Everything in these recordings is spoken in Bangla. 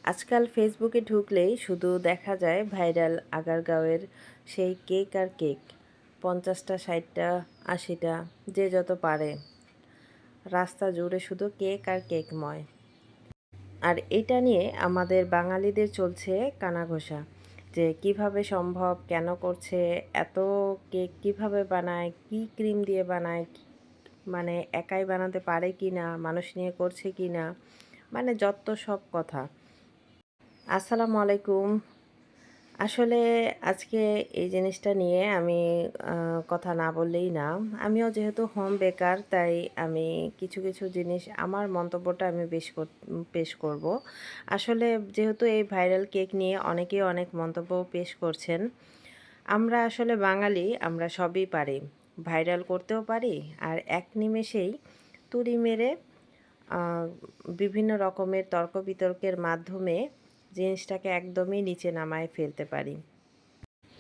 আজকাল ফেসবুকে ঢুকলেই শুধু দেখা যায় ভাইরাল আগারগাঁওয়ের সেই কেক আর কেক। ৫০টা ৬০টা ৮০টা যে যত পারে রাস্তা জুড়ে শুধু কেক আর কেকময়। আর এটা নিয়ে আমাদের বাঙালিদের চলছে কানাঘোষা যে কিভাবে সম্ভব, কেন করছে, এত কেক কিভাবে বানায়, কি ক্রিম দিয়ে বানায়, মানে একাই বানাতে পারে কি না, মানুষ নিয়ে করছে কি না, মানে যত সব কথা। আসসালামু আলাইকুম। আসলে আজকে এই জিনিসটা নিয়ে আমি কথা না বললেই না। আমিও যেহেতু হোম বেকার, তাই আমি কিছু জিনিস আমার মন্তব্যটা আমি পেশ করব। আসলে যেহেতু এই ভাইরাল কেক নিয়ে অনেকেই অনেক মন্তব্য পেশ করছেন। আমরা আসলে বাঙালি, আমরা সবই পারি। ভাইরাল করতেও পারি, আর এক নিমেষেই তুড়ি মেরে আ বিভিন্ন রকমের তর্ক-বিতর্কের মাধ্যমে জিনিসটাকে একদমই নিচে নামায় ফেলতে পারি।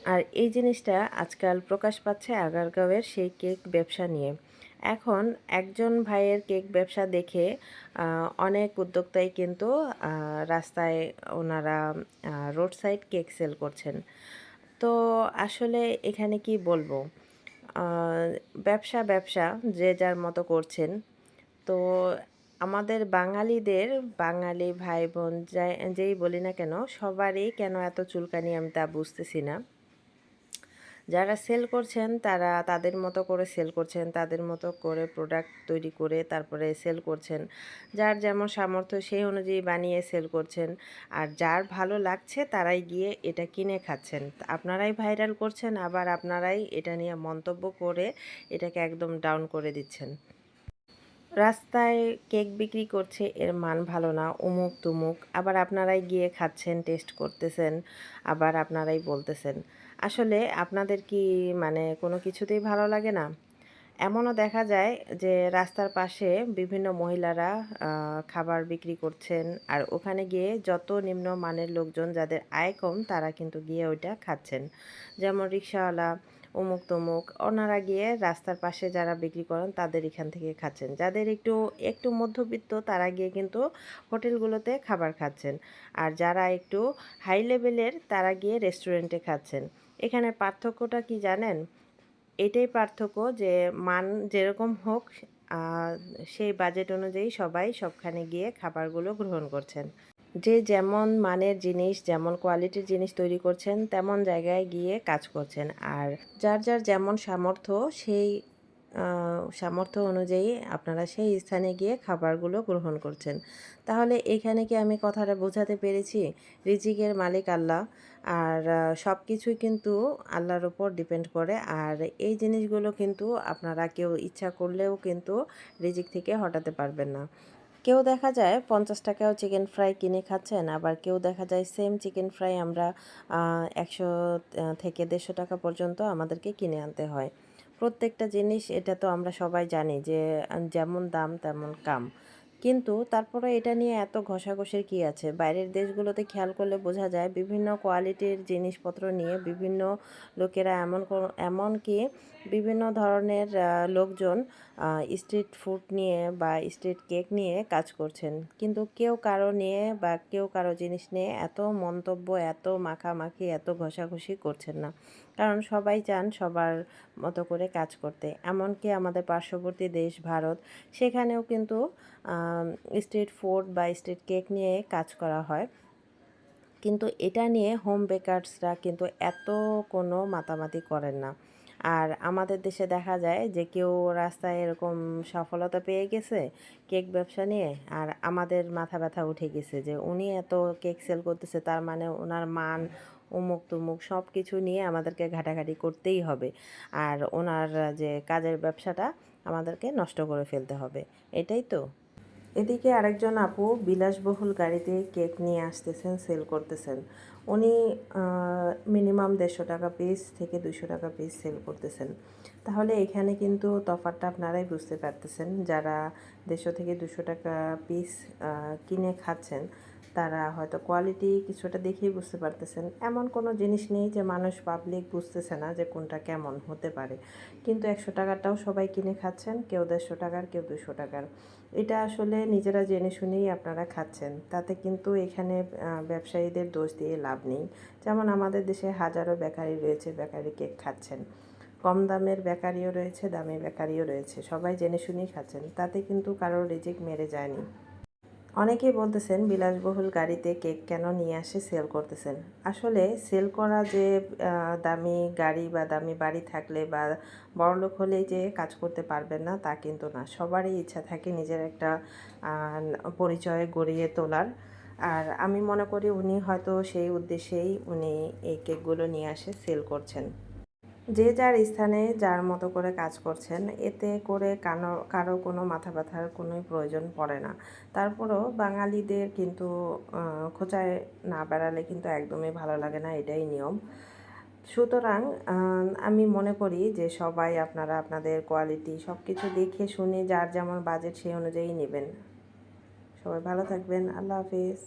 আর এই জিনিসটা আজকাল প্রকাশ পাচ্ছে আগারগাঁওয়ের সেই কেক ব্যবসা নিয়ে। এখন একজন ভাইয়ের কেক ব্যবসা দেখে অনেক উদ্যোক্তাই কিন্তু রাস্তায় ওনারা রোড সাইড কেক সেল করছেন। তো আসলে এখানে কি বলবো? আ ব্যবসা যে যার মতো করছেন। তো আমাদের বাঙালিদের, বাঙালি ভাই-বোন যেই বলি না কেন, সবারই কেন এত চুলকানি আমি তা বুঝতেছি না। যারা সেল করছেন তারা তাদের মতো করে সেল করছেন, তাদের মতো করে প্রোডাক্ট তৈরি করে তারপরে সেল করছেন। যার যেমন সামর্থ্য সেই অনুযায়ী বানিয়ে সেল করছেন। আর যার ভালো লাগছে তারাই গিয়ে এটা কিনে খাচ্ছেন। আপনারাই ভাইরাল করছেন, আবার আপনারাই এটা নিয়ে মন্তব্য করে এটাকে একদম ডাউন করে দিচ্ছেন। রাস্তায় কেক বিক্রি করছে, এর মান ভালো না, অমুক-তমুক। আবার আপনারাই গিয়ে খাচ্ছেন, টেস্ট করতেছেন, আবার আপনারাই বলতেছেন। আসলে আপনাদের কি মানে কোনো কিছুতেই ভালো লাগে না? এমনও দেখা যায় যে রাস্তার পাশে বিভিন্ন মহিলারা খাবার বিক্রি করছেন। আর ওখানে গিয়ে যত নিম্নমানের লোকজন যাদের আয় কম তারা কিন্তু গিয়ে ওইটা খাচ্ছেন। যেমন রিক্শাওয়ালা, অমুক-তমুক ওনারা গিয়ে রাস্তার পাশে যারা বিক্রি করেন তাদের এখান থেকে খাচ্ছেন। যাদের একটু মধ্যবিত্ত তারা গিয়ে কিন্তু হোটেলগুলোতে খাবার খাচ্ছেন। আর যারা একটু হাই লেভেলের তারা গিয়ে রেস্টুরেন্টে খাচ্ছেন। এখানে পার্থক্যটা কি জানেন? এটাই পার্থক্য যে মান যেরকম হোক আ সেই বাজেট অনুযায়ী সবাই সবখানে গিয়ে খাবারগুলো গ্রহণ করছেন। যে যেমন মানের জিনিস, যেমন কোয়ালিটির জিনিস তৈরি করছেন, তেমন জায়গায় গিয়ে কাজ করছেন। আর যার যেমন সামর্থ্য সেই আ সামর্থ্য অনুযায়ী আপনারা সেই স্থানে গিয়ে খাবারগুলো গ্রহণ করছেন। তাহলে এখানে কি আমি কথাটা বোঝাতে পেরেছি? রিজিকের মালিক আল্লাহ। আর সবকিছুই কিন্তু আল্লাহর উপর ডিপেন্ড করে। আর এই জিনিসগুলো কিন্তু আপনারা কেউ ইচ্ছা করলেও কিন্তু রিজিক থেকে হটাতে পারবেন না। কেউ দেখা যায় ৳৫০ চিকেন ফ্রাই কিনে খাচ্ছেন, আবার কেউ দেখা যায় সেম চিকেন ফ্রাই আমরা ১০০ থেকে ৳১৫০ পর্যন্ত আমাদেরকে কিনে আনতে হয়। প্রত্যেকটা জিনিস এটা তো আমরা সবাই জানি যে যেমন দাম তেমন কাম। কিন্তু তারপরে এটা নিয়ে এত ঘষাঘষির কি আছে? বাইরের দেশগুলোতে খেয়াল করলে বোঝা যায় বিভিন্ন কোয়ালিটির জিনিসপত্র নিয়ে বিভিন্ন লোকেরা এমনকি বিভিন্ন ধরনের লোকজন স্ট্রিট ফুড নিয়ে বা স্ট্রিট কেক নিয়ে কাজ করছেন। কিন্তু কেউ কারো নিয়ে বা কেউ কারো জিনিস নিয়ে এত মন্তব্য, এত মাখামাখি, এত ঘষাঘষি করছেন না। কারণ সবাই চান সবার মতো করে কাজ করতে। এমনকি আমাদের পার্শ্ববর্তী দেশ ভারত, সেখানেও কিন্তু আম স্ট্রিট ফুড বা স্ট্রিট কেক নিয়ে কাজ করা হয়। কিন্তু এটা নিয়ে হোম বেকারসরা কিন্তু এত কোনো মাতামাতি করেন না। আর আমাদের দেশে দেখা যায় যে কেউ রাস্তায় এরকম সফলতা পেয়ে গেছে কেক ব্যবসা নিয়ে, আর আমাদের মাথা ব্যথা উঠে গেছে যে উনি এত কেক সেল করতেছে, তার মানে ওনার মান অমুক-তমুক সব কিছু নিয়ে আমাদেরকে ঘাটাঘাটি করতেই হবে। আর ওনার যে কাজের ব্যবসাটা আমাদেরকে নষ্ট করে ফেলতে হবে। এটাই তো? এদিকে আরেকজন আপু বিলাসবহুল গাড়িতে কেক নিয়ে আসতেছেন, সেল করতেছেন। উনি মিনিমাম ৳১৫০ পিস থেকে ৳২০০ পিস সেল করতেছেন। তাহলে এখানে কিন্তু তফাৎটা আপনারাই বুঝতে পারতেছেন। যারা ৳১৫০ থেকে ৳২০০ পিস কিনে খাচ্ছেন, তারা হয়তো কোয়ালিটি কিছুটা দেখেই বুঝতে পারতেছেন। এমন কোনো জিনিস নেই যে মানুষ পাবলিক বুঝতেছে না যে কোনটা কেমন হতে পারে। কিন্তু ৳১০০ টাও সবাই কিনে খাচ্ছেন, কেউ ৳১৫০, কেউ ৳২০০। এটা আসলে নিজেরা জেনে শুনেই আপনারা খাচ্ছেন, তাতে কিন্তু এখানে ব্যবসায়ীদের দোষ দিয়ে লাভ নেই। যেমন আমাদের দেশে হাজারো বেকারি রয়েছে, বেকারি কেক খাচ্ছেন, কম দামের বেকারিও রয়েছে, দামি বেকারিও রয়েছে, সবাই জেনে শুনেই খাচ্ছেন, তাতে কিন্তু কারোর রিজিক মেরে যায়নি। অনেকেই বলতেছেন বিলাসবহুল গাড়িতে কেক কেন নিয়ে আসে সেল করতেছেন। আসলে সেল করা যে দামি গাড়ি বা দামি বাড়ি থাকলে বা বড়লোক হলেই যে কাজ করতে পারবেন না তা কিন্তু না। সবারই ইচ্ছা থাকে নিজের একটা পরিচয় গড়িয়ে তোলার। আর আমি মনে করি উনি হয়তো সেই উদ্দেশ্যেই উনি এই কেকগুলো নিয়ে আসে সেল করছেন। যে যার স্থানে যার মতো করে কাজ করছেন, এতে করে কারো কোনো মাথা ব্যথার কোনোই প্রয়োজন পড়ে না। তারপরেও বাঙালিদের কিন্তু খোঁচায় না বেড়ালে কিন্তু একদমই ভালো লাগে না, এটাই নিয়ম। সুতরাং আমি মনে করি যে সবাই আপনারা আপনাদের কোয়ালিটি সব কিছু দেখে শুনে যার যেমন বাজেট সেই অনুযায়ী নেবেন। সবাই ভালো থাকবেন। আল্লাহ হাফিজ।